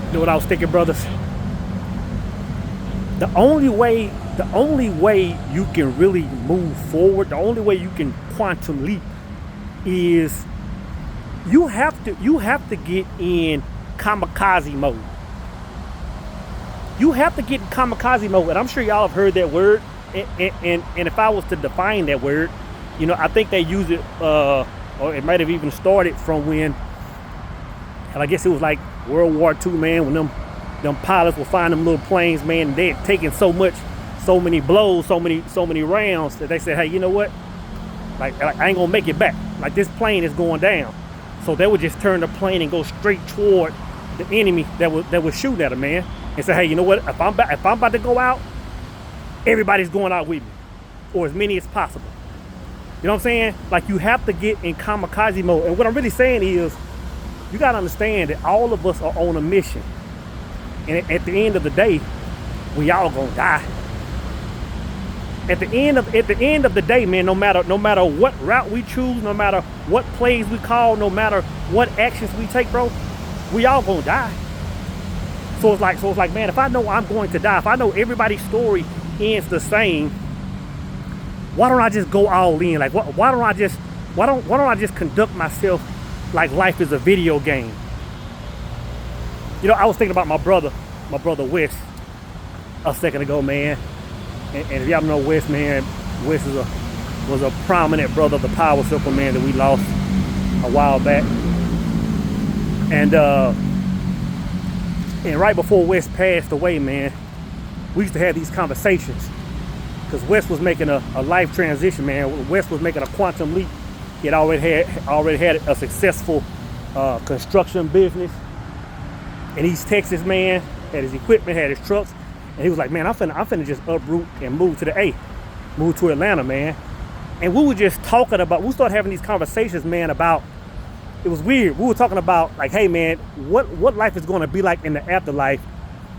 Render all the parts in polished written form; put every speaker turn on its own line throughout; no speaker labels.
You know what I was thinking, brothers? The only way you can really move forward, the only way you can quantum leap is you have to get in kamikaze mode. You have to get in kamikaze mode, and I'm sure y'all have heard that word. And if I was to define that word, I think they use it, or it might have even started from when, and I guess it was like World War II, man, when them pilots will find them little planes, man, and they're taking so many blows, so many rounds that they said, hey, you know what? Like I ain't gonna make it back. Like this plane is going down. So they would just turn the plane and go straight toward the enemy that was shooting at them, man. And say, hey, you know what? If I'm about to go out, everybody's going out with me, or as many as possible. You know what I'm saying? Like, you have to get in kamikaze mode. And what I'm really saying is, you gotta understand that all of us are on a mission. And at the end of the day, we all gonna die. At the end of the day, man, no matter what route we choose, no matter what plays we call, no matter what actions we take, bro, we all gonna die. So it's like, man, if I know I'm going to die, if I know everybody's story ends the same, why don't I just go all in? Like, why don't I just conduct myself like life is a video game? I was thinking about my brother Wes a second ago, man. And if y'all know Wes, man, Wes was a prominent brother of the Power Circle, man, that we lost a while back. And right before Wes passed away, man, we used to have these conversations. Because Wes was making a life transition, man. Wes was making a quantum leap. He had already had a successful construction business in East Texas, man. Had his equipment, had his trucks. And he was like, man, I'm finna just uproot and move to Atlanta, man. And we were just talking about, we started having these conversations, man, about, it was weird. We were talking about, like, hey, man, what life is going to be like in the afterlife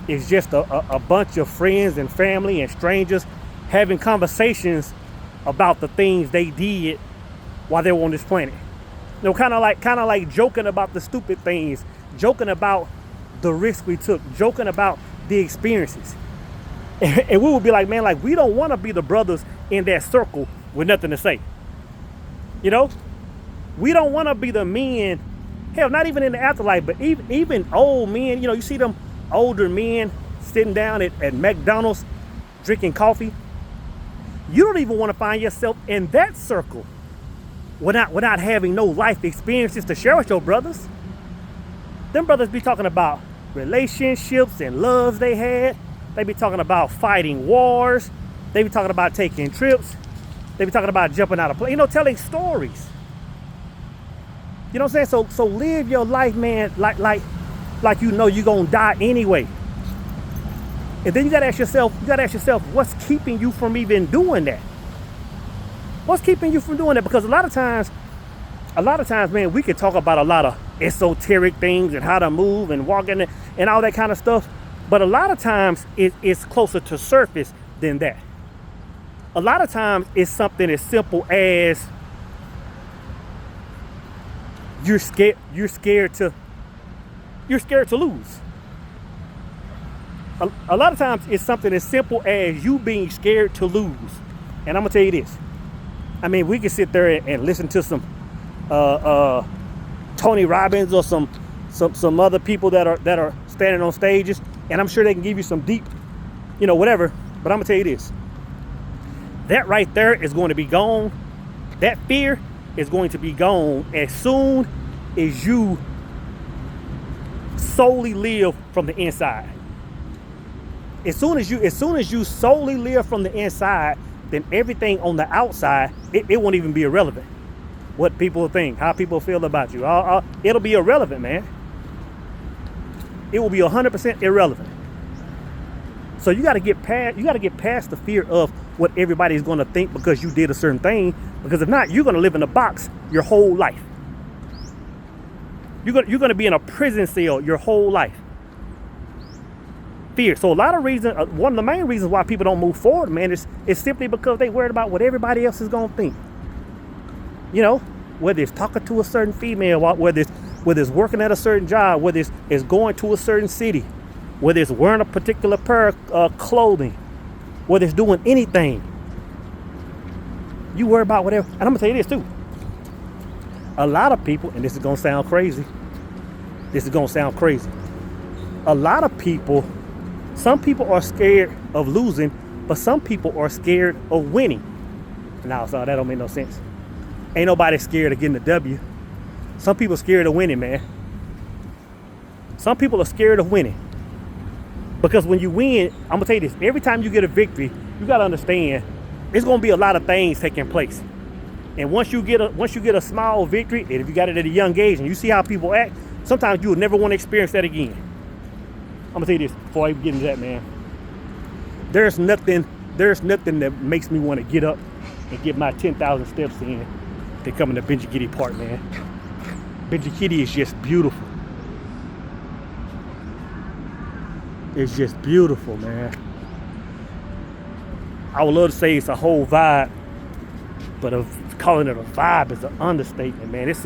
is just a bunch of friends and family and strangers having conversations about the things they did while they were on this planet. Kind of like joking about the stupid things, joking about the risks we took, joking about the experiences. And we would be like, man, like, we don't want to be the brothers in that circle with nothing to say. We don't want to be the men, hell, not even in the afterlife, but even old men. You see them older men sitting down at McDonald's drinking coffee. You don't even want to find yourself in that circle without having no life experiences to share with your brothers. Them brothers be talking about relationships and loves they had. They be talking about fighting wars. They be talking about taking trips. They be talking about jumping out of plane, telling stories. You know what I'm saying? So live your life, man, like you're gonna die anyway. And then you gotta ask yourself, what's keeping you from even doing that? What's keeping you from doing that? Because a lot of times, man, we can talk about a lot of esoteric things and how to move and walk in and all that kind of stuff. But a lot of times it's closer to surface than that. A lot of times it's something as simple as you're scared to lose. A lot of times it's something as simple as you being scared to lose. And I'm gonna tell you this. I mean, we can sit there and listen to some Tony Robbins or some other people that are standing on stages, and I'm sure they can give you some deep, whatever. But I'm gonna tell you this. That right there is going to be gone. That fear is going to be gone as soon as you solely live from the inside. As soon as you solely live from the inside, then everything on the outside, it won't even be irrelevant. What people think, how people feel about you, it'll be irrelevant, man. It will be 100% irrelevant. So you got to get past the fear of what everybody's going to think because you did a certain thing. Because if not, you're going to live in a box your whole life. You're going to be in a prison cell your whole life. Fear. So a lot of reasons, one of the main reasons why people don't move forward, man, is simply because they worried about what everybody else is going to think. Whether it's talking to a certain female, whether it's whether it's working at a certain job, whether it's going to a certain city, whether it's wearing a particular pair of clothing, whether it's doing anything. You worry about whatever. And I'm going to tell you this too. A lot of people, and this is going to sound crazy. A lot of people, some people are scared of losing, but some people are scared of winning. Now, so that don't make no sense. Ain't nobody scared of getting the W. Some people are scared of winning, man. Some people are scared of winning. Because when you win, I'm going to tell you this, every time you get a victory, you got to understand, it's going to be a lot of things taking place. And once you get a small victory, and if you got it at a young age and you see how people act, sometimes you will never want to experience that again. I'm going to tell you this before I get into that, man. There's nothing that makes me want to get up and get my 10,000 steps in than coming to Benji Kitty Park, man. Benji Kitty is just beautiful. It's just beautiful, man. I would love to say it's a whole vibe, but calling it a vibe is an understatement, man. It's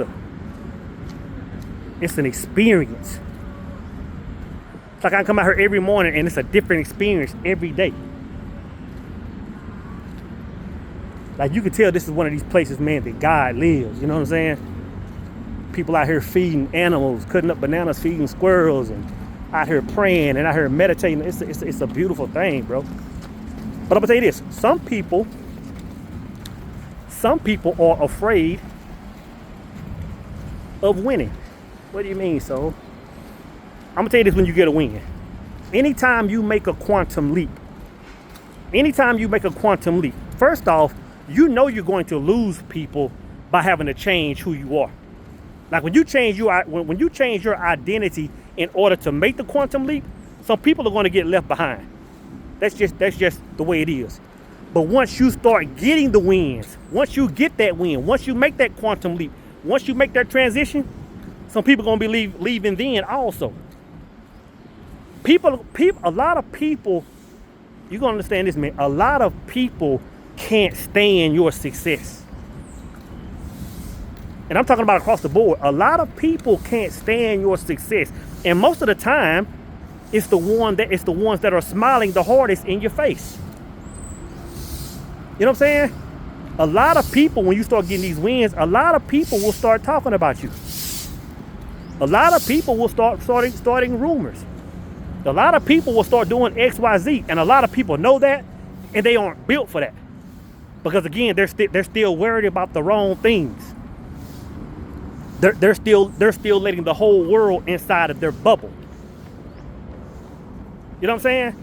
an experience. It's like I come out here every morning and it's a different experience every day. Like you can tell this is one of these places, man, that God lives. You know what I'm saying? People out here feeding animals, cutting up bananas, feeding squirrels, and out here praying and out here meditating. It's a beautiful thing, bro. But I'm gonna tell you this: some people are afraid of winning. What do you mean, so? I'm gonna tell you this: when you get a win, anytime you make a quantum leap, first off, you know you're going to lose people by having to change who you are. Like when you change your identity in order to make the quantum leap, some people are going to get left behind. That's just the way it is. But once you start getting the wins, once you get that win, once you make that quantum leap, once you make that transition, some people are going to be leaving then also. A lot of people, you're going to understand this, man. A lot of people can't stand your success. And I'm talking about across the board. A lot of people can't stand your success. And most of the time, it's the ones that are smiling the hardest in your face. You know what I'm saying? A lot of people, when you start getting these wins, a lot of people will start talking about you. A lot of people will starting rumors. A lot of people will start doing X, Y, Z. And a lot of people know that, and they aren't built for that. Because again, they're still worried about the wrong things. They're still letting the whole world inside of their bubble. You know what I'm saying?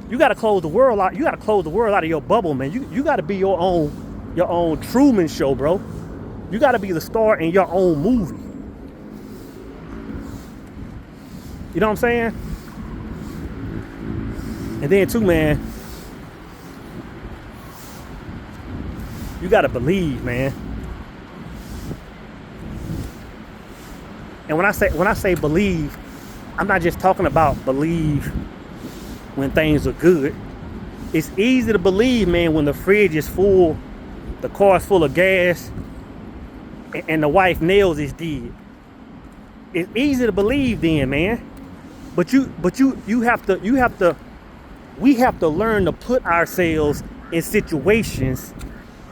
You gotta close the world out. You gotta close the world out of your bubble, man. You gotta be your own Truman Show, bro. You gotta be the star in your own movie. You know what I'm saying? And then too, man, you gotta believe, man. And when I say believe, I'm not just talking about believe when things are good. It's easy to believe, man, when the fridge is full, the car's full of gas, and the wife nails is dead. It's easy to believe then, man. But we have to learn to put ourselves in situations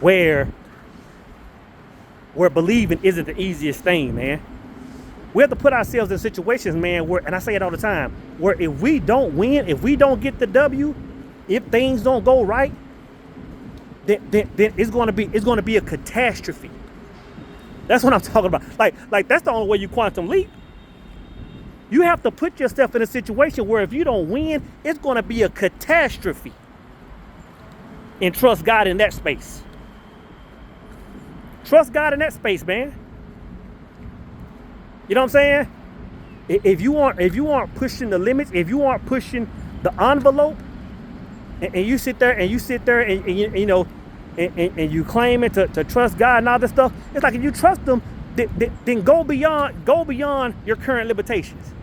where believing isn't the easiest thing, man. We have to put ourselves in situations, man, where, and I say it all the time, where if we don't win, if we don't get the W, if things don't go right, then it's gonna be a catastrophe. That's what I'm talking about. Like that's the only way you quantum leap. You have to put yourself in a situation where if you don't win, it's gonna be a catastrophe. And trust God in that space. Trust God in that space, man. You know what I'm saying? If you aren't pushing the limits, if you aren't pushing the envelope, and you sit there and you know, and you claim it to trust God and all this stuff, it's like if you trust Him, then go beyond your current limitations.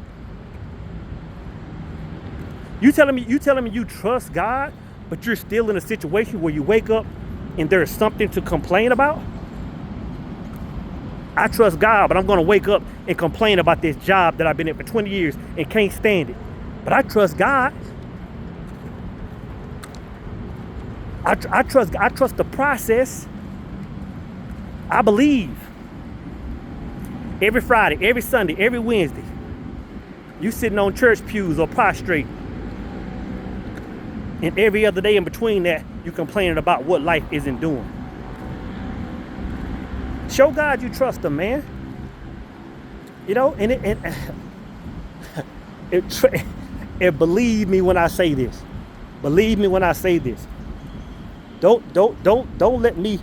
You telling me you trust God, but you're still in a situation where you wake up and there's something to complain about? I trust God, but I'm going to wake up and complain about this job that I've been in for 20 years and can't stand it. But I trust God. I trust the process. I believe. Every Friday, every Sunday, every Wednesday, you sitting on church pews or prostrate. And every other day in between that, you complaining about what life isn't doing. Show God you trust him, man. You know, and believe me when I say this. Believe me when I say this. Don't let me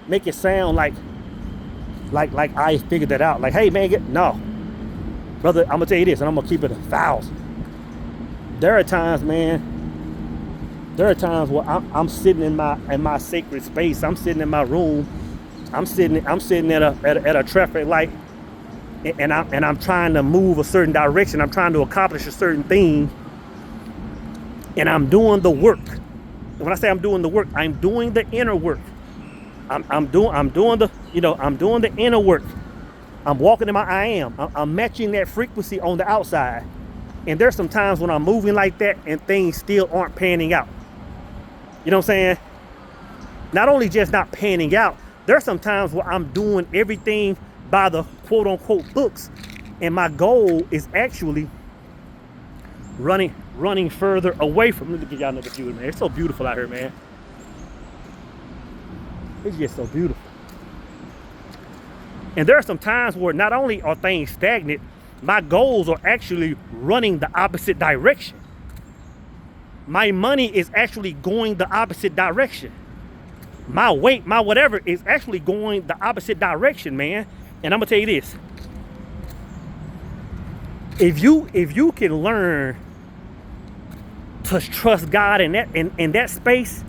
make it sound like I figured that out. Like, hey man, no. Brother, I'm gonna tell you this, and I'm gonna keep it 1,000. There are times, man. There are times where I'm sitting in my sacred space. I'm sitting in my room. I'm sitting at a traffic light, and I'm trying to move a certain direction. I'm trying to accomplish a certain thing, and I'm doing the work. And when I say I'm doing the work, I'm doing the inner work. I'm doing the inner work. I'm walking in my I am. I'm matching that frequency on the outside. And there's some times when I'm moving like that and things still aren't panning out. You know what I'm saying? Not only just not panning out, there's some times where I'm doing everything by the quote unquote books. And my goal is actually running further away from. Let me give y'all another view, man. It's so beautiful out here, man. It's just so beautiful. And there are some times where not only are things stagnant, my goals are actually running the opposite direction. My money is actually going the opposite direction. My weight, my whatever is actually going the opposite direction, man. And I'm gonna tell you this. If you can learn to trust God in that space,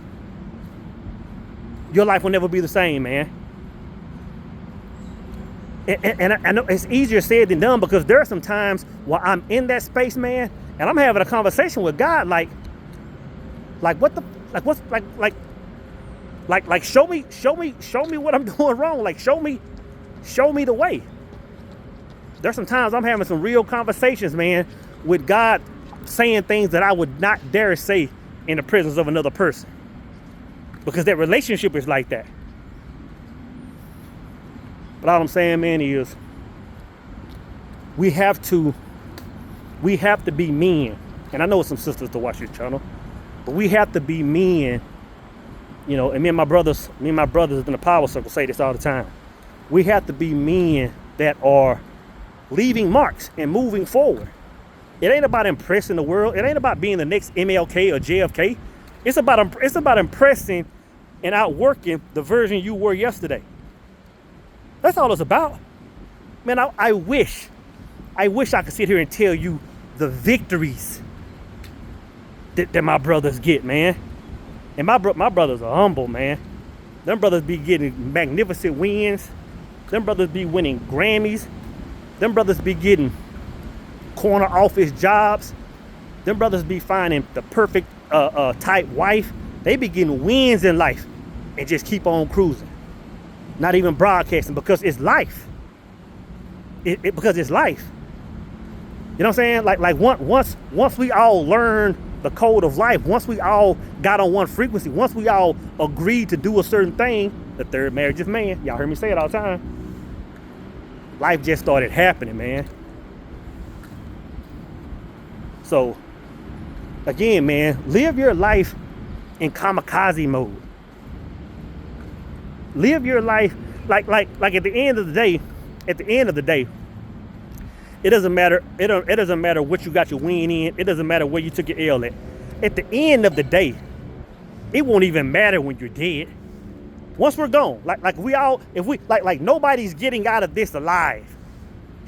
your life will never be the same, man. And I know it's easier said than done, because there are some times where I'm in that space, man, and I'm having a conversation with God, like show me what I'm doing wrong. Like show me the way. There's some times I'm having some real conversations, man, with God, saying things that I would not dare say in the presence of another person, because that relationship is like that. But all I'm saying, man, is we have to be men. And I know some sisters to watch this channel, but we have to be men, you know. And me and my brothers in the power circle say this all the time. We have to be men that are leaving marks and moving forward. It ain't about impressing the world. It ain't about being the next MLK or JFK. It's about impressing and outworking the version you were yesterday. That's all it's about. Man, I wish I could sit here and tell you the victories that my brothers get, man. And my brothers are humble, man. Them brothers be getting magnificent wins. Them brothers be winning Grammys. Them brothers be getting corner office jobs. Them brothers be finding the perfect type wife. They be getting wins in life and just keep on cruising. Not even broadcasting, because it's life. Because it's life. You know what I'm saying? Like once we all learn the code of life, once we all got on one frequency, once we all agreed to do a certain thing, the third marriage is man. Y'all hear me say it all the time. Life just started happening, man. So, again, man, live your life in kamikaze mode. Live your life like at the end of the day, it doesn't matter. It doesn't matter what you got your win in. It doesn't matter where you took your L at. At the end of the day, it won't even matter when you're dead. Once we're gone, like we all, if we like nobody's getting out of this alive.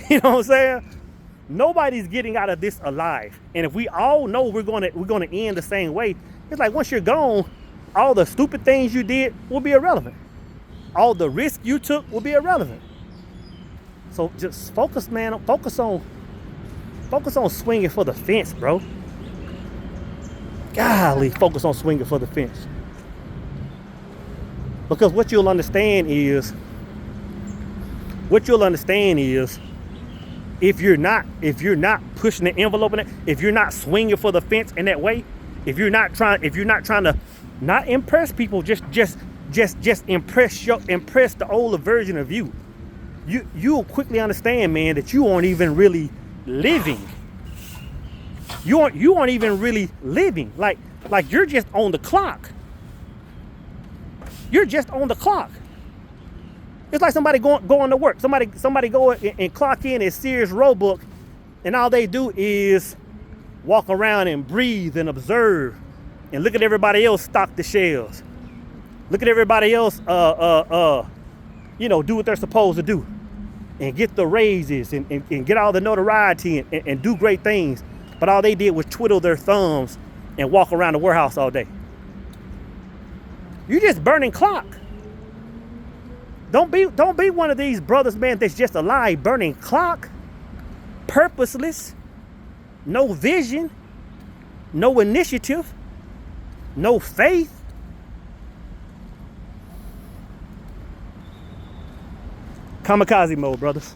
You know what I'm saying? Nobody's getting out of this alive. And if we all know we're gonna end the same way, it's like once you're gone, all the stupid things you did will be irrelevant. All the risk you took will be irrelevant. So just focus, man. Focus on swinging for the fence, bro. Golly, focus on swinging for the fence. Because what you'll understand is what you'll understand is, if you're not pushing the envelope in it, if you're not swinging for the fence in that way, if you're not trying to not impress people, just impress the older version of you, you'll quickly understand, man, that you aren't even really living. You aren't even really living. Like you're just on the clock. You're just on the clock. It's like somebody going to work. Somebody go and clock in at Sears Roebuck, and all they do is walk around and breathe and observe and look at everybody else stock the shelves. Look at everybody else do what they're supposed to do and get the raises and get all the notoriety and do great things. But all they did was twiddle their thumbs and walk around the warehouse all day. You're just burning clock. Don't be one of these brothers, man, that's just alive burning clock, purposeless, no vision, no initiative, no faith. Kamikaze mode, brothers.